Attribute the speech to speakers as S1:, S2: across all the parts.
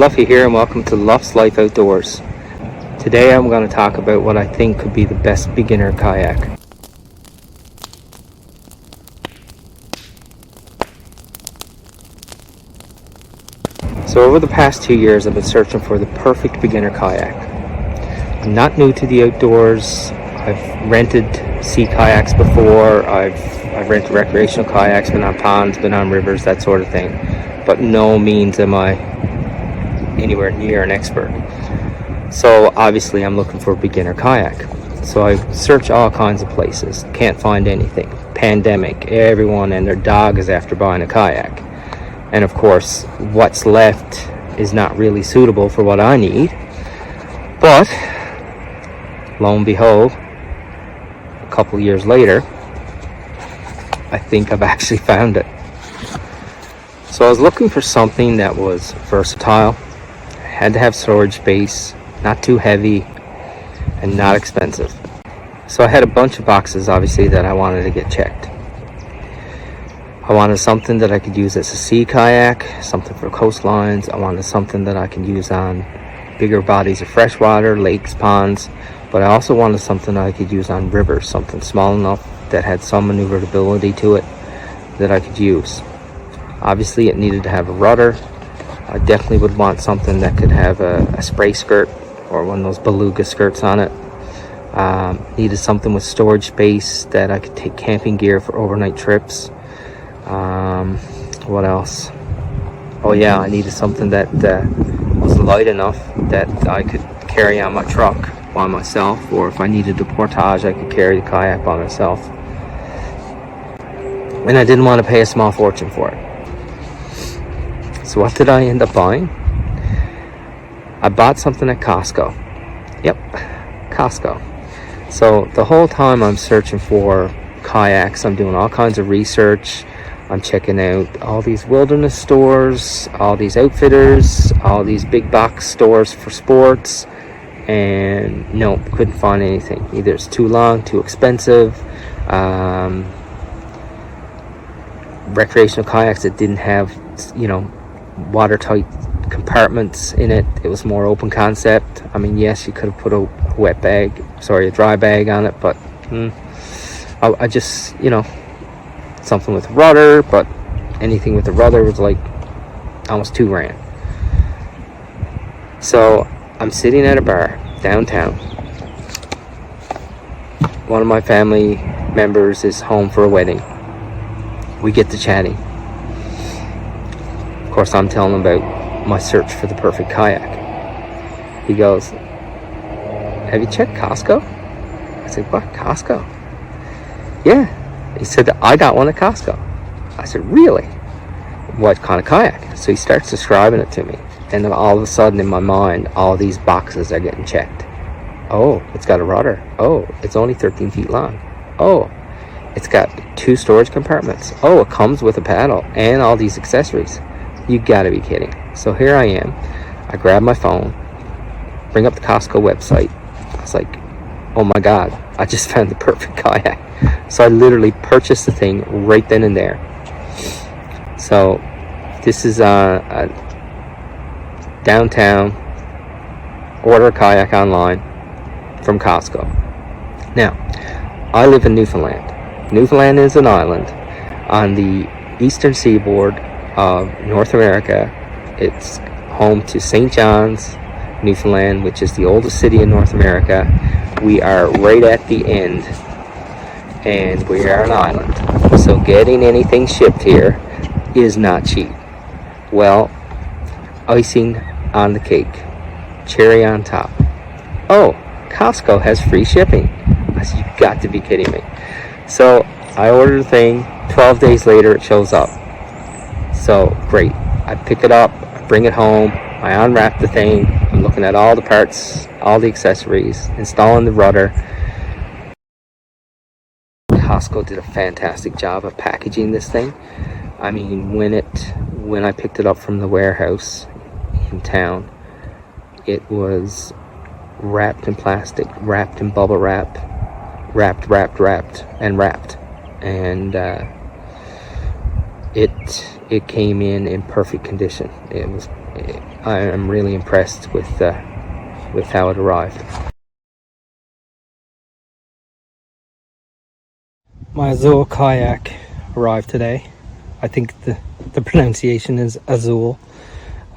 S1: Luffy here and welcome to Luff's Life Outdoors. Today I'm going to talk about what I think could be the best beginner kayak. So over the past 2 years I've been searching for the perfect beginner kayak. I'm not new to the outdoors. I've rented sea kayaks before. I've rented recreational kayaks, been on ponds, been on rivers, that sort of thing. But no means am I anywhere near an expert. So obviously I'm looking for a beginner kayak. So I search all kinds of places, can't find anything. Pandemic, everyone and their dog is after buying a kayak. And of course, what's left is not really suitable for what I need. But lo and behold, a couple of years later, I think I've actually found it. So I was looking for something that was versatile, had to have storage space, not too heavy, and not expensive. So I had a bunch of boxes, obviously, that I wanted to get checked. I wanted something that I could use as a sea kayak, something for coastlines. I wanted something that I can use on bigger bodies of freshwater, lakes, ponds. But I also wanted something I could use on rivers, something small enough that had some maneuverability to it that I could use. Obviously, it needed to have a rudder. I definitely would want something that could have a spray skirt or one of those beluga skirts on it. Needed something with storage space that I could take camping gear for overnight trips. What else? Oh yeah, I needed something that was light enough that I could carry on my truck by myself, or if I needed a portage, I could carry the kayak by myself. And I didn't want to pay a small fortune for it. So what did I end up buying? I bought something at Costco. Yep, Costco. So the whole time I'm searching for kayaks, I'm doing all kinds of research. I'm checking out all these wilderness stores, all these outfitters, all these big box stores for sports, and no, couldn't find anything. Either it's too long, too expensive. Recreational kayaks that didn't have, watertight compartments in it. It was more open concept. I mean, yes, you could have put a dry bag on it, but I just, something with rudder, but anything with a rudder was like almost $2,000. So I'm sitting at a bar downtown. One of my family members is home for a wedding. We get to chatting. Of course, I'm telling him about my search for the perfect kayak. He goes, "Have you checked Costco?" I said, "What, Costco?" "Yeah." He said, "I got one at Costco." I said, "Really? What kind of kayak?" So he starts describing it to me. And then all of a sudden in my mind, all these boxes are getting checked. Oh, it's got a rudder. Oh, it's only 13 feet long. Oh, it's got 2 storage compartments. Oh, it comes with a paddle and all these accessories. You gotta be kidding. So here I am. I grab my phone, bring up the Costco website. I was like, oh my God, I just found the perfect kayak. So I literally purchased the thing right then and there. So this is a downtown, order a kayak online from Costco. Now, I live in Newfoundland. Newfoundland is an island on the eastern seaboard of North America. It's home to St. John's, Newfoundland, which is the oldest city in North America. We are right at the end, and we are an island. So getting anything shipped here is not cheap. Well, icing on the cake, cherry on top. Oh, Costco has free shipping. I said, "You've got to be kidding me." So I ordered the thing. 12 days later, it shows up. So great. I pick it up, I bring it home, I unwrap the thing. I'm looking at all the parts, all the accessories, installing the rudder. Costco did a fantastic job of packaging this thing. I mean, when I picked it up from the warehouse in town, it was wrapped in plastic, wrapped in bubble wrap, wrapped, and it came in perfect condition. It was I am really impressed with how it arrived. My Azul kayak arrived today. I think the pronunciation is Azul.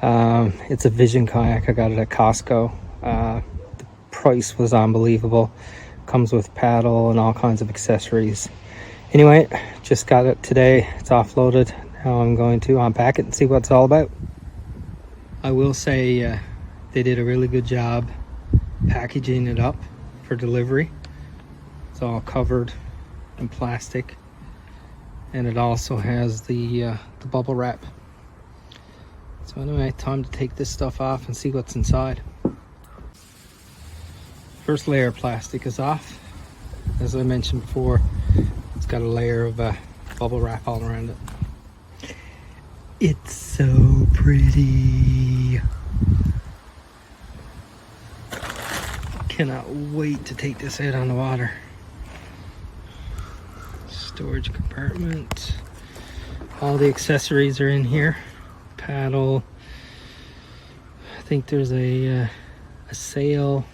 S1: It's a Vision kayak. I got it at Costco. The price was unbelievable. Comes with paddle and all kinds of accessories. Anyway, just got it today. It's offloaded. Now I'm going to unpack it and see what it's all about. I will say they did a really good job packaging it up for delivery. It's all covered in plastic, and it also has the bubble wrap. So anyway, time to take this stuff off and see what's inside. First layer of plastic is off. As I mentioned before, it's got a layer of bubble wrap all around it. It's so pretty. Cannot wait to take this out on the water. Storage compartment. All the accessories are in here. Paddle. I think there's a sail.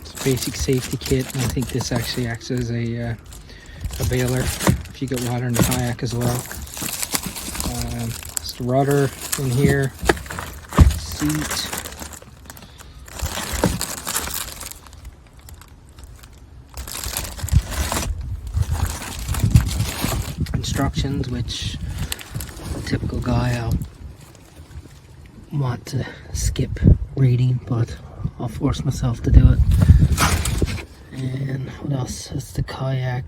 S1: It's a basic safety kit, and I think this actually acts as a bailer if you get water in the kayak as well. It's the rudder in here, seat, instructions, which a typical guy I'll want to skip reading, but I'll force myself to do it. And what else? It's the kayak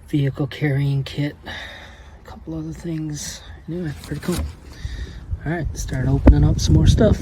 S1: vehicle carrying kit, a couple other things. Anyway, pretty cool. All right, start opening up some more stuff.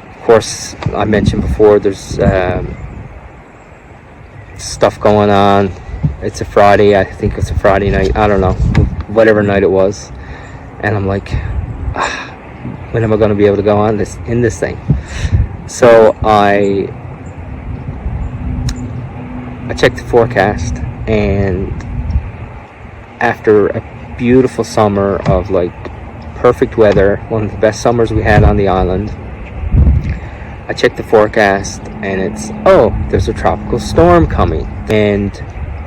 S1: Of course, I mentioned before, there's stuff going on. It's a Friday. I think it's a Friday night. I don't know, whatever night it was. And I'm like, when am I going to be able to go on this thing? So I checked the forecast, and after a beautiful summer of like perfect weather, one of the best summers we had on the island, I checked the forecast and it's, oh, there's a tropical storm coming and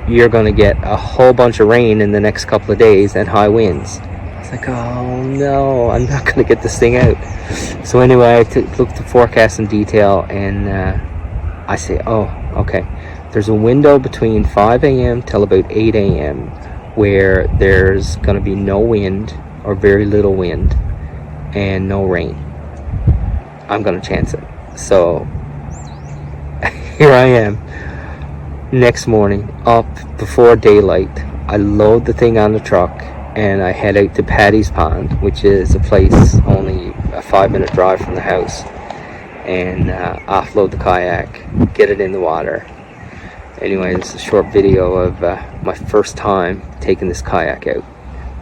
S1: you're going to get a whole bunch of rain in the next couple of days and high winds. I was like, oh no, I'm not going to get this thing out. So anyway, I looked at the forecast in detail, and I say, oh, okay. There's a window between 5 a.m. till about 8 a.m. where there's going to be no wind or very little wind and no rain. I'm going to chance it. So here I am, next morning, up before daylight. I load the thing on the truck and I head out to Paddy's Pond, which is a place only a 5-minute drive from the house, and offload the kayak, get it in the water. Anyway, this is a short video of my first time taking this kayak out,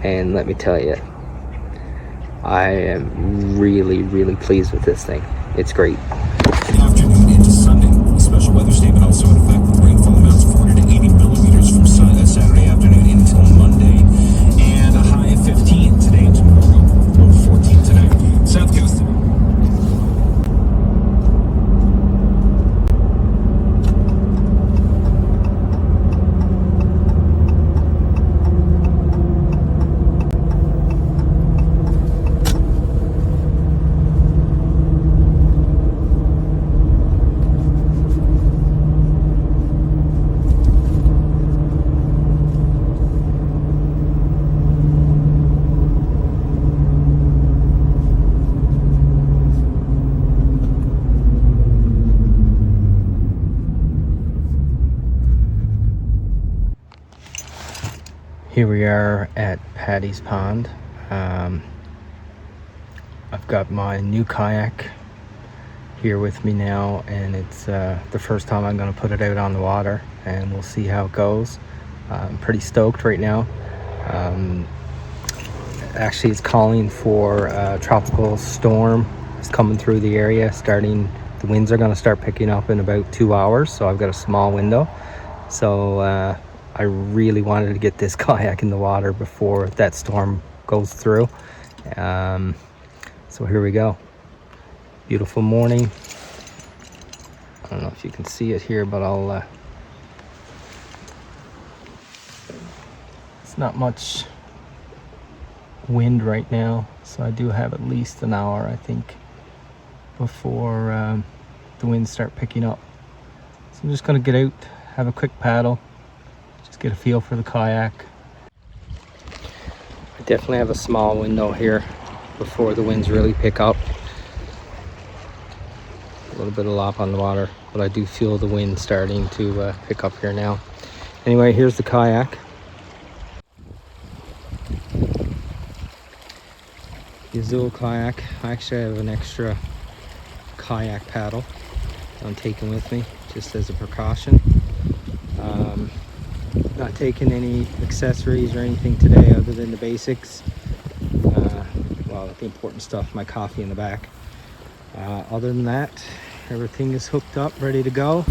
S1: and let me tell you, I am really pleased with this thing. It's great.
S2: Afternoon into Sunday. A special weather statement also in effect with rainfall amounts of 40 to 80 millimeters from Saturday afternoon until Monday, and a high of 15 today and tomorrow. Low 14 today. South Coast.
S1: Here we are at Paddy's Pond. I've got my new kayak here with me now, and it's the first time I'm going to put it out on the water, and we'll see how it goes. I'm pretty stoked right now. Actually, it's calling for a tropical storm. It's coming through the area. The winds are going to start picking up in about 2 hours, so I've got a small window. So I really wanted to get this kayak in the water before that storm goes through. So here we go. Beautiful morning. I don't know if you can see it here, but it's not much wind right now, so I do have at least an hour, I think, before the winds start picking up. So I'm just gonna get out, have a quick paddle, just get a feel for the kayak. I definitely have a small window here before the winds really pick up. A little bit of lop on the water, but I do feel the wind starting to pick up here now. Anyway, here's the kayak. Yazul kayak. I actually have an extra kayak paddle I'm taking with me just as a precaution. Not taking any accessories or anything today other than the basics. Well, the important stuff, my coffee in the back. Other than that, everything is hooked up, ready to go.